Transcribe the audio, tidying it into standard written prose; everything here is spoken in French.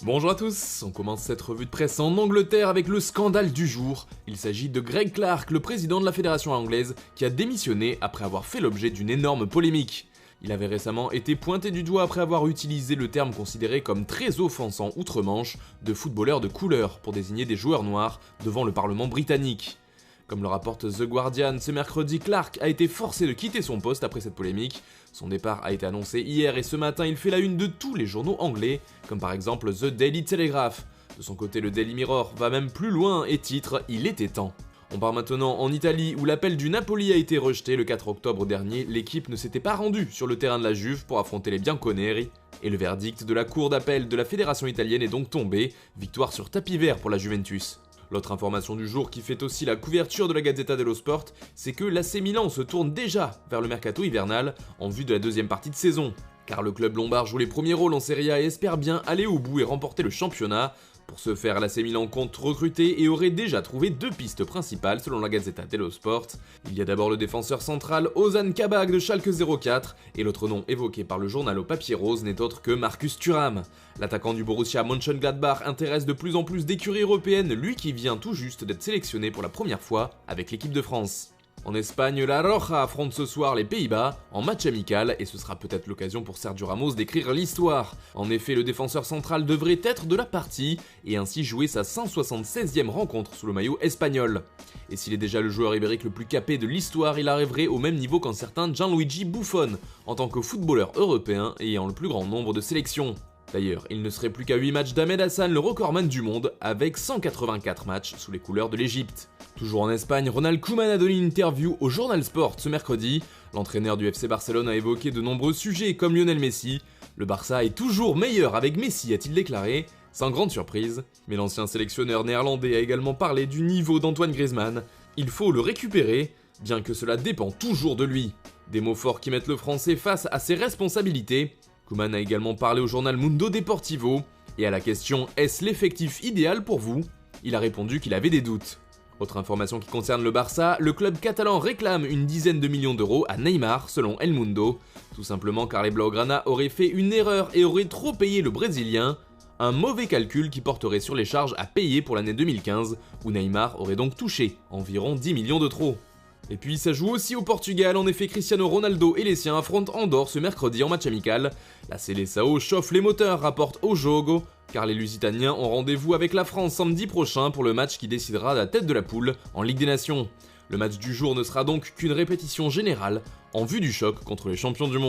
Bonjour à tous, on commence cette revue de presse en Angleterre avec le scandale du jour. Il s'agit de Greg Clark, le président de la fédération anglaise, qui a démissionné après avoir fait l'objet d'une énorme polémique. Il avait récemment été pointé du doigt après avoir utilisé le terme considéré comme très offensant outre-Manche de footballeur de couleur pour désigner des joueurs noirs devant le Parlement britannique. Comme le rapporte The Guardian, ce mercredi, Clark a été forcé de quitter son poste après cette polémique. Son départ a été annoncé hier et ce matin, il fait la une de tous les journaux anglais, comme par exemple The Daily Telegraph. De son côté, le Daily Mirror va même plus loin et titre « Il était temps ». On part maintenant en Italie où l'appel du Napoli a été rejeté le 4 octobre dernier. L'équipe ne s'était pas rendue sur le terrain de la Juve pour affronter les Bianconeri. Et le verdict de la cour d'appel de la fédération italienne est donc tombé. Victoire sur tapis vert pour la Juventus. L'autre information du jour qui fait aussi la couverture de la Gazzetta dello Sport, c'est que l'AC Milan se tourne déjà vers le mercato hivernal en vue de la deuxième partie de saison. Car le club lombard joue les premiers rôles en Serie A et espère bien aller au bout et remporter le championnat. Pour ce faire, l'AC Milan compte recruter et aurait déjà trouvé deux pistes principales selon la Gazzetta dello Sport. Il y a d'abord le défenseur central Ozan Kabak de Schalke 04 et l'autre nom évoqué par le journal au papier rose n'est autre que Marcus Thuram. L'attaquant du Borussia Mönchengladbach intéresse de plus en plus d'écuries européennes, lui qui vient tout juste d'être sélectionné pour la première fois avec l'équipe de France. En Espagne, la Roja affronte ce soir les Pays-Bas en match amical et ce sera peut-être l'occasion pour Sergio Ramos d'écrire l'histoire. En effet, le défenseur central devrait être de la partie et ainsi jouer sa 176e rencontre sous le maillot espagnol. Et s'il est déjà le joueur ibérique le plus capé de l'histoire, il arriverait au même niveau qu'un certain Gianluigi Buffon en tant que footballeur européen ayant le plus grand nombre de sélections. D'ailleurs, il ne serait plus qu'à 8 matchs d'Ahmed Hassan, le recordman du monde, avec 184 matchs sous les couleurs de l'Égypte. Toujours en Espagne, Ronald Koeman a donné une interview au Journal Sport ce mercredi. L'entraîneur du FC Barcelone a évoqué de nombreux sujets comme Lionel Messi. Le Barça est toujours meilleur avec Messi, a-t-il déclaré, sans grande surprise. Mais l'ancien sélectionneur néerlandais a également parlé du niveau d'Antoine Griezmann. Il faut le récupérer, bien que cela dépend toujours de lui. Des mots forts qui mettent le Français face à ses responsabilités. Koeman a également parlé au journal Mundo Deportivo, et à la question « Est-ce l'effectif idéal pour vous ?», il a répondu qu'il avait des doutes. Autre information qui concerne le Barça, le club catalan réclame une dizaine de millions d'euros à Neymar, selon El Mundo, tout simplement car les Blaugrana auraient fait une erreur et auraient trop payé le Brésilien, un mauvais calcul qui porterait sur les charges à payer pour l'année 2015, où Neymar aurait donc touché environ 10 millions de trop. Et puis ça joue aussi au Portugal, en effet Cristiano Ronaldo et les siens affrontent Andorre ce mercredi en match amical. La Seleção chauffe les moteurs, rapporte O Jogo, car les Lusitaniens ont rendez-vous avec la France samedi prochain pour le match qui décidera la tête de la poule en Ligue des Nations. Le match du jour ne sera donc qu'une répétition générale en vue du choc contre les champions du monde.